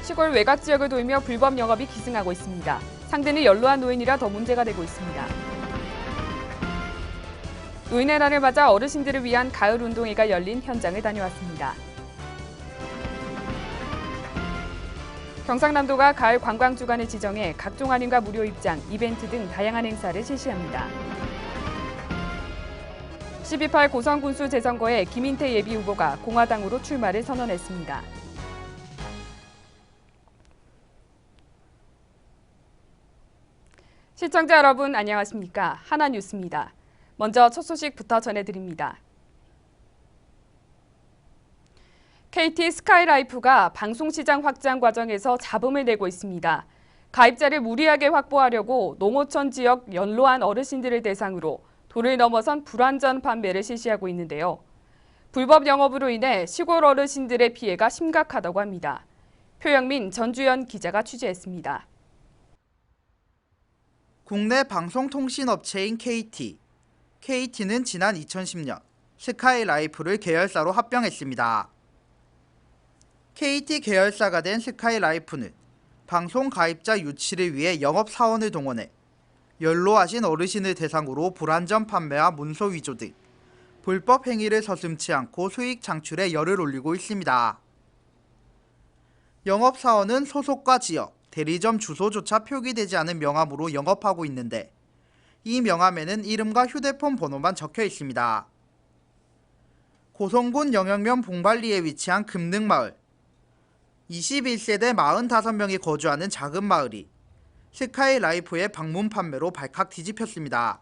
시골 외곽 지역을 돌며 불법 영업이 기승하고 있습니다. 상대는 연로한 노인이라 더 문제가 되고 있습니다. 노인의 날을 맞아 어르신들을 위한 가을 운동회가 열린 현장을 다녀왔습니다. 경상남도가 가을 관광 주간을 지정해 각종 할인과 무료 입장, 이벤트 등 다양한 행사를 실시합니다. 12.8 고성군수 재선거에 김인태 예비후보가 공화당으로 출마를 선언했습니다. 시청자 여러분 안녕하십니까? 하나뉴스입니다. 먼저 첫 소식부터 전해드립니다. KT 스카이라이프가 방송시장 확장 과정에서 잡음을 내고 있습니다. 가입자를 무리하게 확보하려고 농어촌 지역 연로한 어르신들을 대상으로 도를 넘어선 불완전 판매를 실시하고 있는데요. 불법 영업으로 인해 시골 어르신들의 피해가 심각하다고 합니다. 표영민 전주현 기자가 취재했습니다. 국내 방송통신업체인 KT. KT는 지난 2010년 스카이라이프를 계열사로 합병했습니다. KT 계열사가 된 스카이라이프는 방송 가입자 유치를 위해 영업사원을 동원해 연로하신 어르신을 대상으로 불완전 판매와 문서 위조 등 불법 행위를 서슴지 않고 수익 창출에 열을 올리고 있습니다. 영업사원은 소속과 지역, 대리점 주소조차 표기되지 않은 명함으로 영업하고 있는데 이 명함에는 이름과 휴대폰 번호만 적혀 있습니다. 고성군 영영면 봉발리에 위치한 금능마을. 21세대 45명이 거주하는 작은 마을이 스카이라이프의 방문 판매로 발칵 뒤집혔습니다.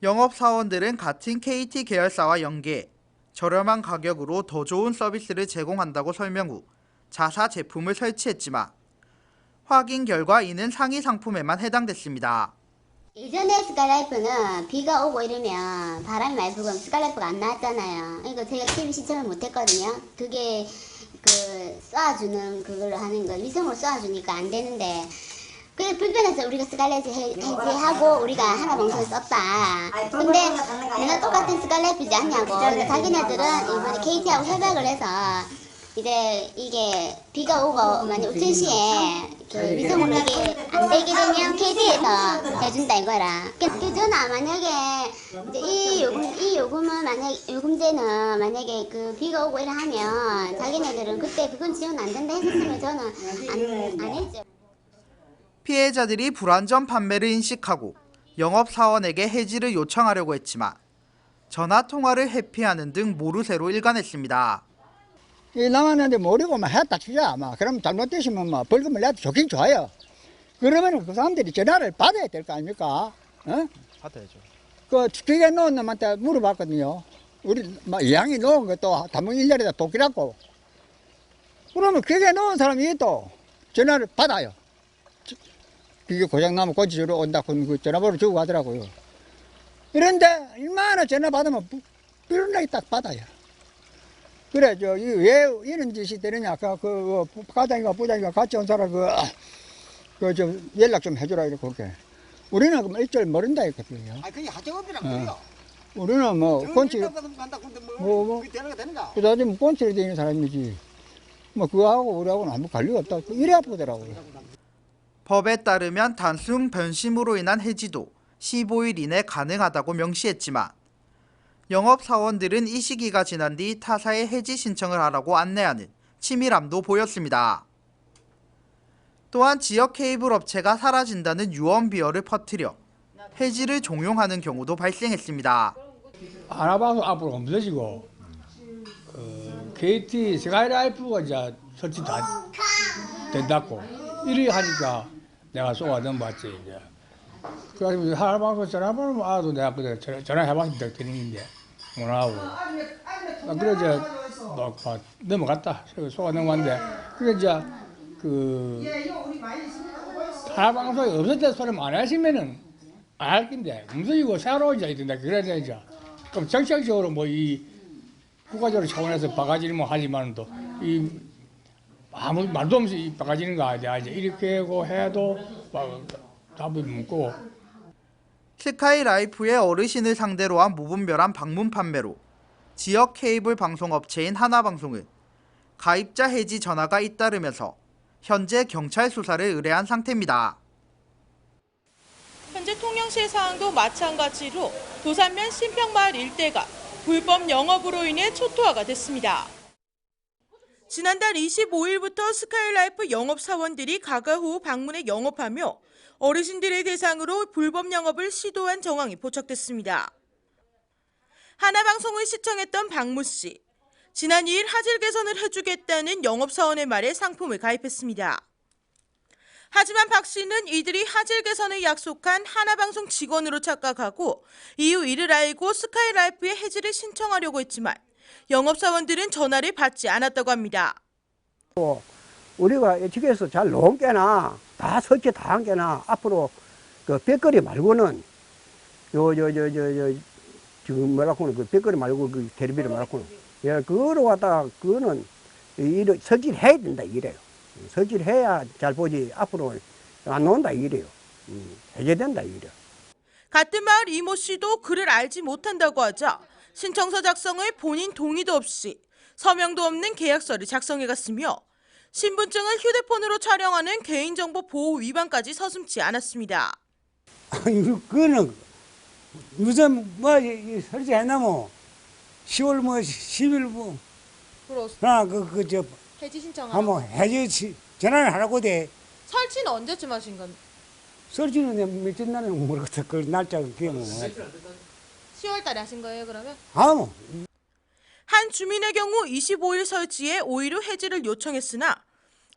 영업사원들은 같은 KT 계열사와 연계해 저렴한 가격으로 더 좋은 서비스를 제공한다고 설명 후 자사 제품을 설치했지만 확인 결과 이는 상위 상품에만 해당됐습니다. 예전에 스카이라이프는 비가 오고 이러면 바람이 많이 불고 스카이라이프가 안 나왔잖아요. 이거 제가 TV 시청을 못했거든요. 그게 쏴주는 그걸로 하는 거 위성으로 쏴주니까 안 되는데 그게 불편해서 우리가 스카이라이프 해제하고 우리가 하나방송을 썼다. 근데 내가 똑같은 스카이라이프지 않냐고. 근데 자기네들은 이번에 KT하고 협약을 해서 이제 이게 비가 오고 만약 우천시에 위성으로 이게 안 되게 되면 KT에서 해준다 이거라. 그전에 만약에 이제 이 요금은 요금제는 만약에 그 비가 오고 이래 하면 자기네들은 그때 그건 지원 안 된다 했었으면 저는 안 했죠. 피해자들이 불완전 판매를 인식하고 영업사원에게 해지를 요청하려고 했지만 전화통화를 회피하는 등 모르쇠로 일관했습니다. 이 남았는데 모르고 막 했다 치자. 막 그럼 잘못되시면 막 벌금을 내도 좋긴 좋아요. 그러면 그 사람들이 전화를 받아야 될 거 아닙니까? 어? 받아야죠. 그 그게 놓은 놈한테 물어봤거든요. 우리 막 이양이 놓은 것도 단문 1년에다 독기라고. 그러면 그게 놓은 사람이 또 전화를 받아요. 그게 고장나면 고치주러 온다고 그 전화번호 주고 가더라고요. 그런데 얼마나 전화 받으면 삐른하게 딱 받아요. 그래, 왜 이런 짓이 되느냐. 그 과장인가 부장인가 같이 온 사람 좀 연락 좀 해주라, 이렇게. 그렇게. 우리는 그 일절 모른다, 했거든요. 아, 그게 하청업이란 거예요. 우리는 꼰치, 그다음에 꼰치를 되는 사람이지. 그거하고 우리하고는 아무 관계가 없다. 이래 아프더라고요. 법에 따르면 단순 변심으로 인한 해지도 15일 이내 가능하다고 명시했지만 영업사원들은 이 시기가 지난 뒤 타사에 해지 신청을 하라고 안내하는 치밀함도 보였습니다. 또한 지역 케이블 업체가 사라진다는 유언비어를 퍼뜨려 해지를 종용하는 경우도 발생했습니다. 하나방송 앞으로 없어지고 KT 스카이라이프가 이제 설치 다 된다고 이리 하니까 내가 쏘아 넘어왔지 이제. 그래서 하나방송 전화번호 알아도 내가 그때 전화해봤는데 되는데 못 하고. 그래서 넘어갔다. 쏘아 넘어왔는데 그게 이제 하나방송이 없을 때 소리 많이 하시면은 안 할 건데 없어지고 새로 이제 된다. 그래야 이제 그럼 정책적으로 이 국가적으로 차원에서 바가지를 하지만 또 이 아무 말도 없이 이 바가지는 거 아니야. 이제 이렇게 하고 해도 답이 묻고. 스카이라이프의 어르신을 상대로 한 무분별한 방문 판매로 지역 케이블 방송업체인 하나방송은 가입자 해지 전화가 잇따르면서 현재 경찰 수사를 의뢰한 상태입니다. 현재 통영시의 상황도 마찬가지로 도산면 신평마을 일대가 불법 영업으로 인해 초토화가 됐습니다. 지난달 25일부터 스카이라이프 영업사원들이 가가호 방문해 영업하며 어르신들의 대상으로 불법 영업을 시도한 정황이 포착됐습니다. 하나방송을 시청했던 박모 씨. 지난 2일 화질 개선을 해주겠다는 영업사원의 말에 상품을 가입했습니다. 하지만 박 씨는 이들이 화질 개선을 약속한 하나방송 직원으로 착각하고 이후 이를 알고 스카이라이프에 해지를 신청하려고 했지만 영업사원들은 전화를 받지 않았다고 합니다. 우리가 예측해서 잘 놓은 게나 다 설치 다 한 게나 앞으로 그 벽걸이 말고는 지금 뭐라고 하는 그 벽걸이 말고 그 테레비를 말고 예 그거로 갖다가 그거는 이래 설치를 해야 된다 이래요. 설치를 해야 잘 보지 앞으로 안 놓는다 이래요. 해제된다 이래요. 같은 마을 이모 씨도 그를 알지 못한다고 하자 신청서 작성을 본인 동의도 없이 서명도 없는 계약서를 작성해 갔으며 신분증을 휴대폰으로 촬영하는 개인정보 보호 위반까지 서슴지 않았습니다. 그거는 무슨 뭐 설치했나모 10월 뭐 10일 뭐 그저 해지 신청하고 한번 해지 전화를 하라고 돼. 설치는 언제쯤 하신 건데? 설치는 며칠 날에 모르겠어. 그 날짜가 그게 뭐. 10월 달에 하신 거예요, 그러면? 아무. 한 주민의 경우 25일 설치에 5일 후 해지를 요청했으나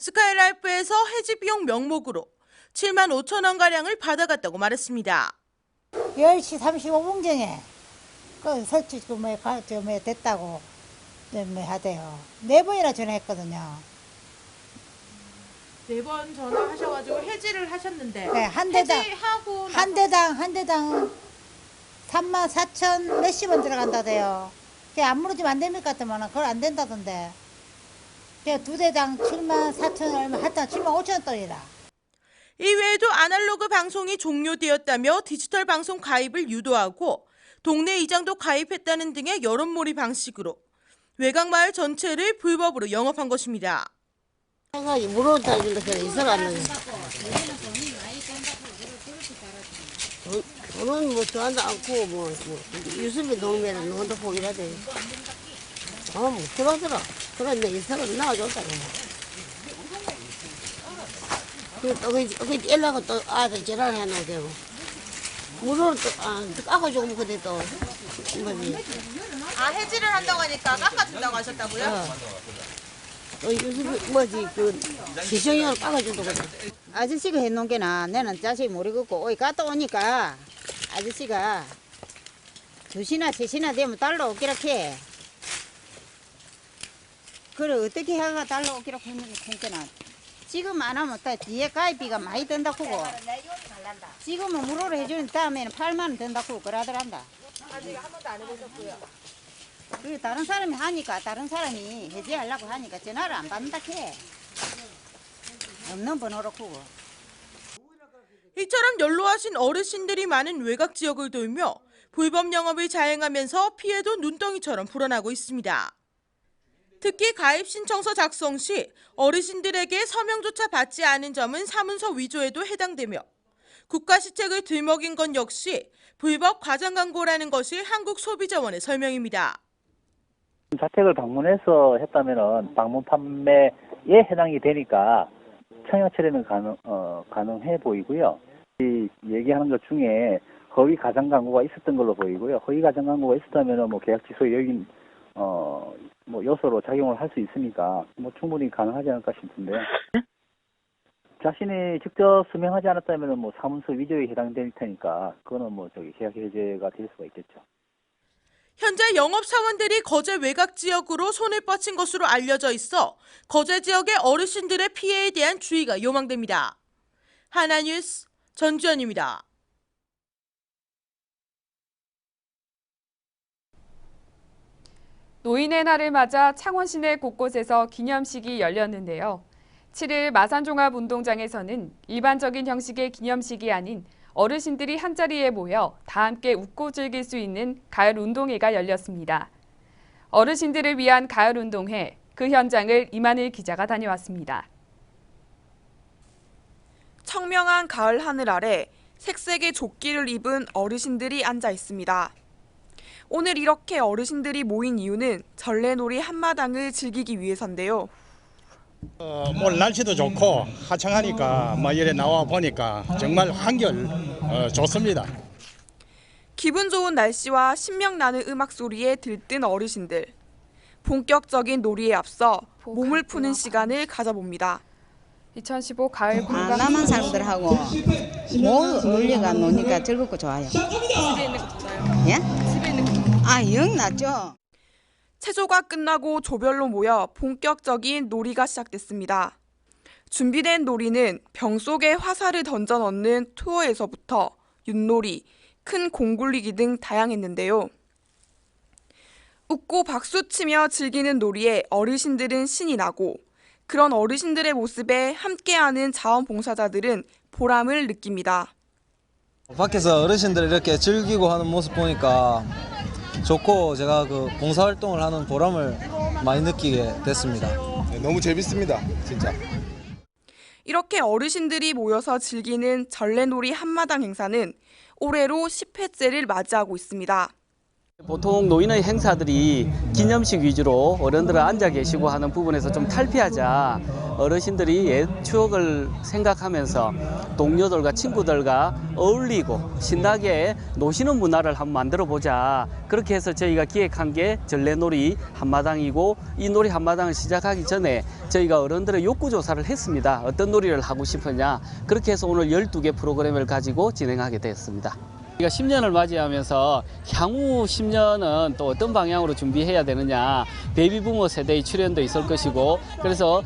스카이라이프에서 해지 비용 명목으로 7만 5천 원가량을 받아갔다고 말했습니다. 10시 35분경에 그 설치 됐다고 하대요. 4번이나 전화했거든요. 4번 전화하셔가지고 해지를 하셨는데 네, 한 대당 해지하고 한 대당 3만 4천 몇십 원 들어간다대요. 그게 안 물어주면 안 됩니까? 했더만 그걸 안 된다던데. 그냥 2대당 7만 4천 얼마 하여튼 7만 5천 원 돈이다. 이외에도 아날로그 방송이 종료되었다며 디지털 방송 가입을 유도하고 동네 이장도 가입했다는 등의 여론몰이 방식으로 외곽마을 전체를 불법으로 영업한 것입니다. 물어다 이렇게 있어가지고 돈은 뭐 좋아하지 않고 뭐 유수비 동네를 넣어도 보이라대. 뭐 들어들어. 그런데 이사가 나와줬다고. 그 연락을 또 아들 전화를 해놓고 물을 또 깎아주고 그때 또 뭐지. 해지를 한다고 하니까 깎아준다고 하셨다고요? 유수비 뭐지 그 시청용을 깎아준다고. 아저씨가 해놓은 게나 내는 자세히 모르겠고 어이 갔다 오니까 아저씨가 2시나 3시나 되면 달러 오기라 해. 그래 어떻게 해가 달러 오기라 했는데 그러니까 지금 안 하면 또 뒤에 가입비가 많이 든다고 지금은 무료로 해주는 다음에는 8만 원 든다고 그러더란다. 아직 한 번도 안 해보셨고요. 그리고 다른 사람이 하니까 다른 사람이 해지하려고 하니까 전화를 안 받는다 해. 없는 번호로 크고. 이처럼 연로하신 어르신들이 많은 외곽 지역을 돌며 불법 영업을 자행하면서 피해도 눈덩이처럼 불어나고 있습니다. 특히 가입 신청서 작성 시 어르신들에게 서명조차 받지 않은 점은 사문서 위조에도 해당되며 국가시책을 들먹인 건 역시 불법 과장 광고라는 것이 한국소비자원의 설명입니다. 자택을 방문해서 했다면은 방문 판매에 해당이 되니까 청약 처리는 가능해 보이고요. 이 얘기하는 것 중에 허위 가장 광고가 있었던 걸로 보이고요. 허위 가장 광고가 있었다면은 뭐 계약 취소 여긴 뭐 요소로 작용을 할 수 있으니까 뭐 충분히 가능하지 않을까 싶은데요. 자신이 직접 서명하지 않았다면은 뭐 사문서 위조에 해당될 테니까 그거는 뭐 계약 해제가 될 수가 있겠죠. 현재 영업사원들이 거제 외곽 지역으로 손을 뻗친 것으로 알려져 있어 거제 지역의 어르신들의 피해에 대한 주의가 요망됩니다. 하나뉴스 전주현입니다. 노인의 날을 맞아 창원 시내 곳곳에서 기념식이 열렸는데요. 7일 마산종합운동장에서는 일반적인 형식의 기념식이 아닌 어르신들이 한자리에 모여 다 함께 웃고 즐길 수 있는 가을운동회가 열렸습니다. 어르신들을 위한 가을운동회, 그 현장을 이만일 기자가 다녀왔습니다. 청명한 가을 하늘 아래 색색의 조끼를 입은 어르신들이 앉아 있습니다. 오늘 이렇게 어르신들이 모인 이유는 전래놀이 한마당을 즐기기 위해서인데요. 뭐 날씨도 좋고 화창하니까 뭐 이래 나와 보니까 정말 한결 좋습니다. 기분 좋은 날씨와 신명나는 음악 소리에 들뜬 어르신들. 본격적인 놀이에 앞서 몸을 푸는 시간을 가져봅니다. 2015 가을 관광 남한 사람들하고 모두 놀려가 노니까 즐겁고 좋아요. 집에 있는 거 좋나요? 예? 집에 있는 거 좋나요? 영 낫죠. 체조가 끝나고 조별로 모여 본격적인 놀이가 시작됐습니다. 준비된 놀이는 병 속에 화살을 던져 넣는 투어에서부터 윷놀이, 큰 공 굴리기 등 다양했는데요. 웃고 박수치며 즐기는 놀이에 어르신들은 신이 나고 그런 어르신들의 모습에 함께하는 자원봉사자들은 보람을 느낍니다. 밖에서 어르신들 이렇게 즐기고 하는 모습 보니까 좋고 제가 그 봉사활동을 하는 보람을 많이 느끼게 됐습니다. 너무 재밌습니다, 진짜. 이렇게 어르신들이 모여서 즐기는 전래놀이 한마당 행사는 올해로 10회째를 맞이하고 있습니다. 보통 노인의 행사들이 기념식 위주로 어른들은 앉아 계시고 하는 부분에서 좀 탈피하자 어르신들이 옛 추억을 생각하면서 동료들과 친구들과 어울리고 신나게 노시는 문화를 한번 만들어 보자. 그렇게 해서 저희가 기획한 게 전래놀이 한마당이고 이 놀이 한마당을 시작하기 전에 저희가 어른들의 욕구 조사를 했습니다. 어떤 놀이를 하고 싶으냐. 그렇게 해서 오늘 12개 프로그램을 가지고 진행하게 됐습니다. 우리가 10년을 맞이하면서 향후 10년은 또 어떤 방향으로 준비해야 되느냐, 베이비부머 세대의 출현도 있을 것이고, 그래서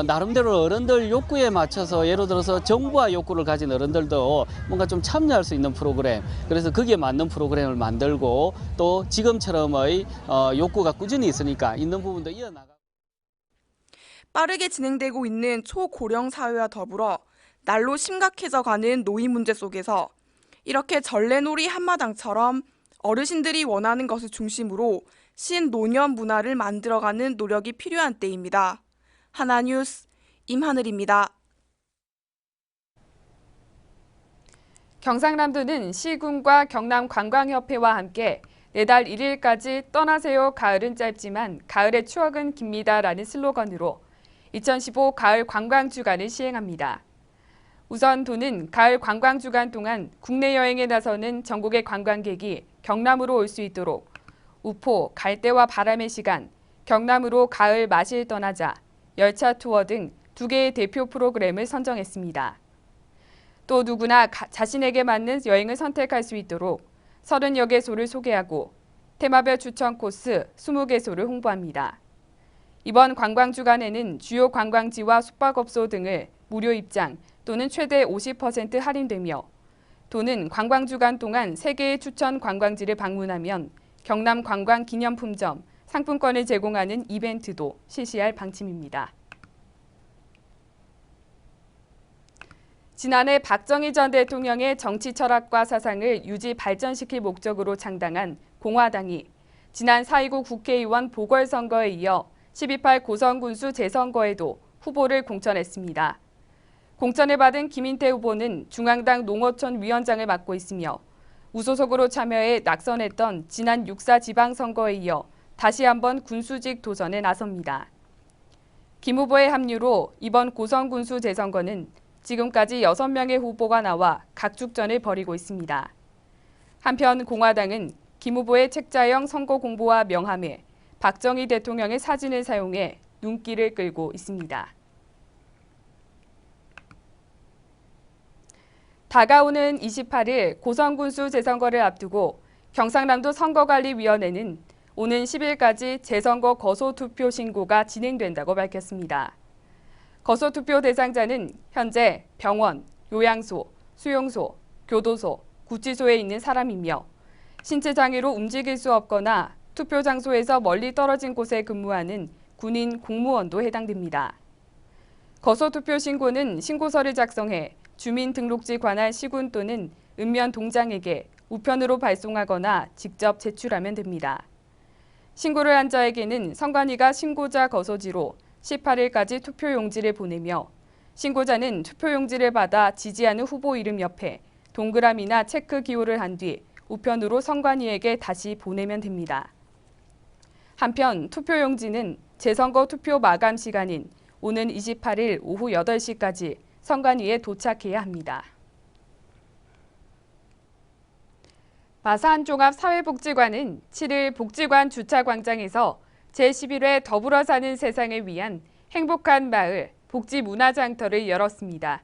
나름대로 어른들 욕구에 맞춰서 예를 들어서 정부와 욕구를 가진 어른들도 뭔가 좀 참여할 수 있는 프로그램, 그래서 거기에 맞는 프로그램을 만들고 또 지금처럼의 욕구가 꾸준히 있으니까 있는 부분도 이어나가. 빠르게 진행되고 있는 초고령 사회와 더불어 날로 심각해져가는 노인 문제 속에서 이렇게 전래놀이 한마당처럼 어르신들이 원하는 것을 중심으로 신노년 문화를 만들어가는 노력이 필요한 때입니다. 하나뉴스 임하늘입니다. 경상남도는 시군과 경남관광협회와 함께 내달 1일까지 떠나세요 가을은 짧지만 가을의 추억은 깁니다라는 슬로건으로 2015 가을 관광주간을 시행합니다. 우선 도는 가을 관광주간 동안 국내 여행에 나서는 전국의 관광객이 경남으로 올 수 있도록 우포, 갈대와 바람의 시간, 경남으로 가을 마실 떠나자, 열차 투어 등 2개의 대표 프로그램을 선정했습니다. 또 누구나 자신에게 맞는 여행을 선택할 수 있도록 30여 개소를 소개하고 테마별 추천 코스 20개소를 홍보합니다. 이번 관광주간에는 주요 관광지와 숙박업소 등을 무료 입장 또는 최대 50% 할인되며 도는 관광주간 동안 3개의 추천 관광지를 방문하면 경남 관광기념품점 상품권을 제공하는 이벤트도 실시할 방침입니다. 지난해 박정희 전 대통령의 정치 철학과 사상을 유지 발전시킬 목적으로 창당한 공화당이 지난 4.29 국회의원 보궐선거에 이어 12.8 고성군수 재선거에도 후보를 공천했습니다. 공천을 받은 김인태 후보는 중앙당 농어촌 위원장을 맡고 있으며 무소속으로 참여해 낙선했던 지난 6.4 지방선거에 이어 다시 한번 군수직 도전에 나섭니다. 김 후보의 합류로 이번 고성군수 재선거는 지금까지 6명의 후보가 나와 각축전을 벌이고 있습니다. 한편 공화당은 김 후보의 책자형 선거 공보와 명함에 박정희 대통령의 사진을 사용해 눈길을 끌고 있습니다. 다가오는 28일 고성군수 재선거를 앞두고 경상남도 선거관리위원회는 오는 10일까지 재선거 거소투표 신고가 진행된다고 밝혔습니다. 거소투표 대상자는 현재 병원, 요양소, 수용소, 교도소, 구치소에 있는 사람이며 신체 장애로 움직일 수 없거나 투표 장소에서 멀리 떨어진 곳에 근무하는 군인, 공무원도 해당됩니다. 거소투표 신고는 신고서를 작성해 주민등록지 관할 시군 또는 읍면 동장에게 우편으로 발송하거나 직접 제출하면 됩니다. 신고를 한 자에게는 선관위가 신고자 거소지로 18일까지 투표용지를 보내며 신고자는 투표용지를 받아 지지하는 후보 이름 옆에 동그라미나 체크 기호를 한 뒤 우편으로 선관위에게 다시 보내면 됩니다. 한편 투표용지는 재선거 투표 마감 시간인 오는 28일 오후 8시까지 선관위에 도착해야 합니다. 마산종합사회복지관은 7일 복지관 주차광장에서 제11회 더불어 사는 세상을 위한 행복한 마을 복지문화장터를 열었습니다.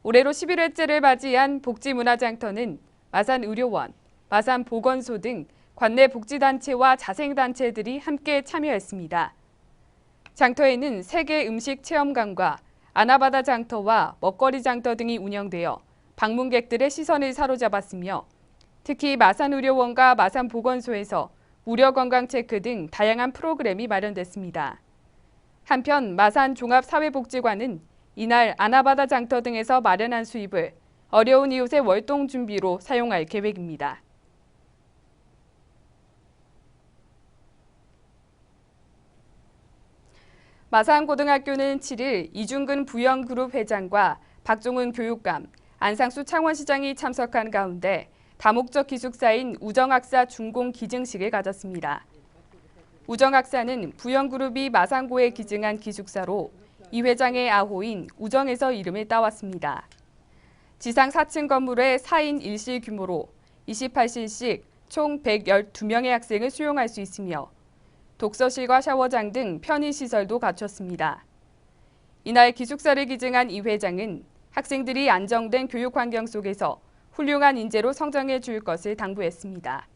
올해로 11회째를 맞이한 복지문화장터는 마산의료원, 마산보건소 등 관내 복지단체와 자생단체들이 함께 참여했습니다. 장터에는 세계 음식 체험관과 아나바다 장터와 먹거리 장터 등이 운영되어 방문객들의 시선을 사로잡았으며 특히 마산의료원과 마산보건소에서 무료 건강 체크 등 다양한 프로그램이 마련됐습니다. 한편 마산종합사회복지관은 이날 아나바다 장터 등에서 마련한 수입을 어려운 이웃의 월동 준비로 사용할 계획입니다. 마산고등학교는 7일 이중근 부영그룹 회장과 박종훈 교육감, 안상수 창원시장이 참석한 가운데 다목적 기숙사인 우정학사 준공 기증식을 가졌습니다. 우정학사는 부영그룹이 마산고에 기증한 기숙사로 이 회장의 아호인 우정에서 이름을 따왔습니다. 지상 4층 건물의 4인 1실 규모로 28실씩 총 112명의 학생을 수용할 수 있으며 독서실과 샤워장 등 편의시설도 갖췄습니다. 이날 기숙사를 기증한 이 회장은 학생들이 안정된 교육 환경 속에서 훌륭한 인재로 성장해 줄 것을 당부했습니다.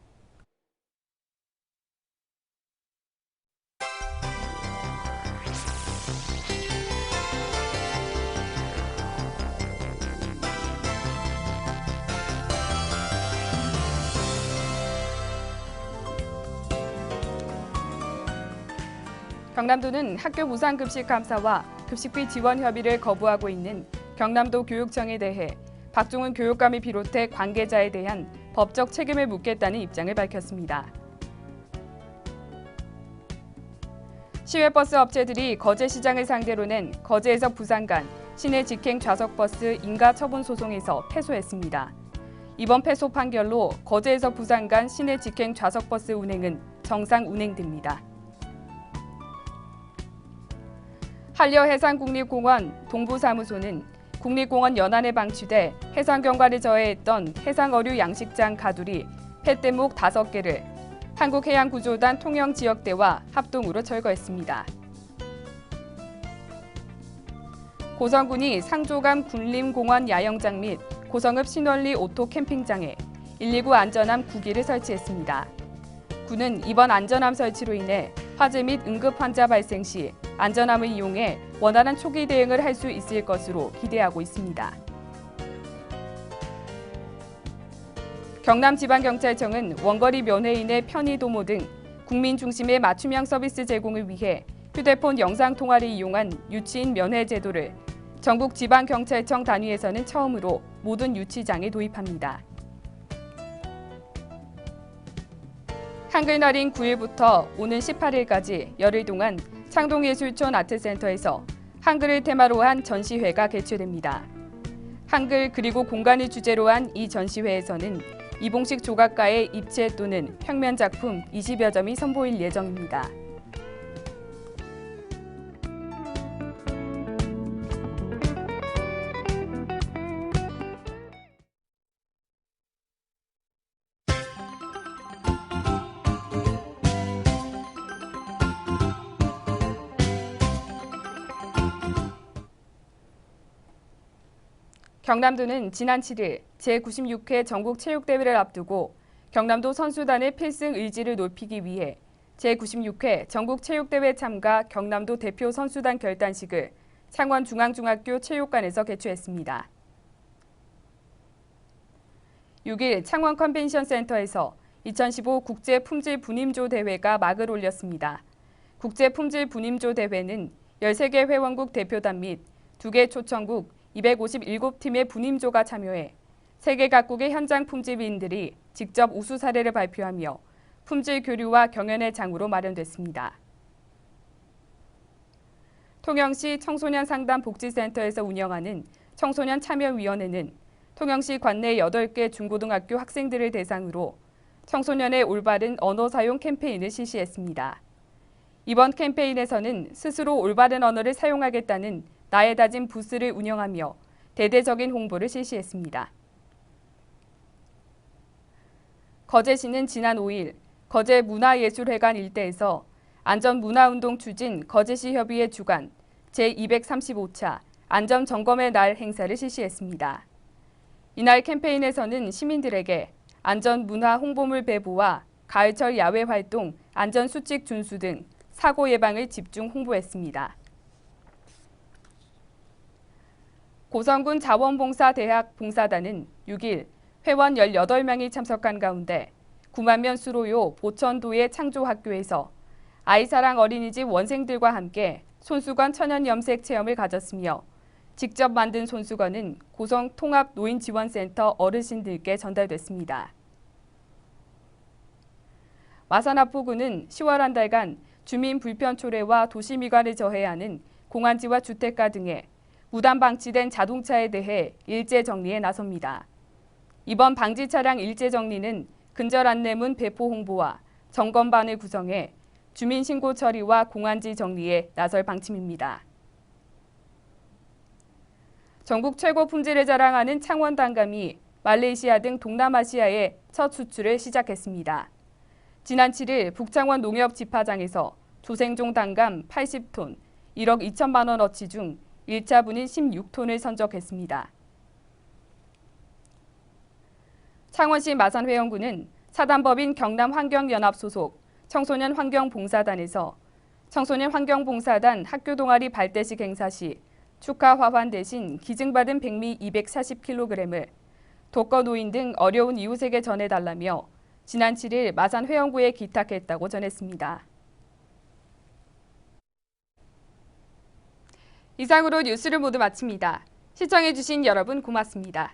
경남도는 학교 무상급식 감사와 급식비 지원 협의를 거부하고 있는 경남도 교육청에 대해 박종훈 교육감을 비롯해 관계자에 대한 법적 책임을 묻겠다는 입장을 밝혔습니다. 시외버스 업체들이 거제시장을 상대로 낸 거제에서 부산 간 시내 직행 좌석버스 인가처분 소송에서 패소했습니다. 이번 패소 판결로 거제에서 부산 간 시내 직행 좌석버스 운행은 정상 운행됩니다. 한려해상국립공원 동부사무소는 국립공원 연안에 방치돼 해상경관을 저해했던 해상어류 양식장 가두리, 폐대목 5개를 한국해양구조단 통영지역대와 합동으로 철거했습니다. 고성군이 상조감 군림공원 야영장 및 고성읍 신월리 오토 캠핑장에 119 안전함 9기를 설치했습니다. 군은 이번 안전함 설치로 인해 화재 및 응급 환자 발생 시 안전함을 이용해 원활한 초기 대응을 할 수 있을 것으로 기대하고 있습니다. 경남지방경찰청은 원거리 면회인의 편의 도모 등 국민 중심의 맞춤형 서비스 제공을 위해 휴대폰 영상통화를 이용한 유치인 면회 제도를 전국 지방경찰청 단위에서는 처음으로 모든 유치장에 도입합니다. 한글날인 9일부터 오는 18일까지 열흘 동안 창동예술촌 아트센터에서 한글을 테마로 한 전시회가 개최됩니다. 한글 그리고 공간을 주제로 한 이 전시회에서는 이봉식 조각가의 입체 또는 평면 작품 20여 점이 선보일 예정입니다. 경남도는 지난 7일 제96회 전국체육대회를 앞두고 경남도 선수단의 필승 의지를 높이기 위해 제96회 전국체육대회 참가 경남도 대표 선수단 결단식을 창원중앙중학교 체육관에서 개최했습니다. 6일 창원 컨벤션센터에서 2015 국제품질분임조 대회가 막을 올렸습니다. 국제품질분임조 대회는 13개 회원국 대표단 및 2개 초청국 257팀의 분임조가 참여해 세계 각국의 현장 품질위인들이 직접 우수 사례를 발표하며 품질 교류와 경연의 장으로 마련됐습니다. 통영시 청소년 상담 복지센터에서 운영하는 청소년 참여위원회는 통영시 관내 8개 중고등학교 학생들을 대상으로 청소년의 올바른 언어 사용 캠페인을 실시했습니다. 이번 캠페인에서는 스스로 올바른 언어를 사용하겠다는 나의 다짐 부스를 운영하며 대대적인 홍보를 실시했습니다. 거제시는 지난 5일 거제문화예술회관 일대에서 안전문화운동 추진 거제시협의회 주관 제235차 안전점검의 날 행사를 실시했습니다. 이날 캠페인에서는 시민들에게 안전문화 홍보물 배부와 가을철 야외활동 안전수칙 준수 등 사고 예방을 집중 홍보했습니다. 고성군 자원봉사대학 봉사단은 6일 회원 18명이 참석한 가운데 9만면 수로요 보천도의 창조학교에서 아이사랑 어린이집 원생들과 함께 손수건 천연염색 체험을 가졌으며 직접 만든 손수건은 고성 통합노인지원센터 어르신들께 전달됐습니다. 마산합포구는 10월 한 달간 주민 불편 초래와 도시미관을 저해야 하는 공안지와 주택가 등에 무단 방치된 자동차에 대해 일제 정리에 나섭니다. 이번 방지 차량 일제 정리는 근절 안내문 배포 홍보와 점검반을 구성해 주민 신고 처리와 공안지 정리에 나설 방침입니다. 전국 최고 품질을 자랑하는 창원 단감이 말레이시아 등 동남아시아에 첫 수출을 시작했습니다. 지난 7일 북창원 농협 집화장에서 조생종 단감 80톤, 1억 2천만 원어치 중 1차 분인 16톤을 선적했습니다. 창원시 마산회원구는 사단법인 경남환경연합 소속 청소년 환경봉사단에서 청소년 환경봉사단 학교동아리 발대식 행사 시 축하 화환 대신 기증받은 백미 240kg을 독거노인 등 어려운 이웃에게 전해달라며 지난 7일 마산회원구에 기탁했다고 전했습니다. 이상으로 뉴스를 모두 마칩니다. 시청해주신 여러분 고맙습니다.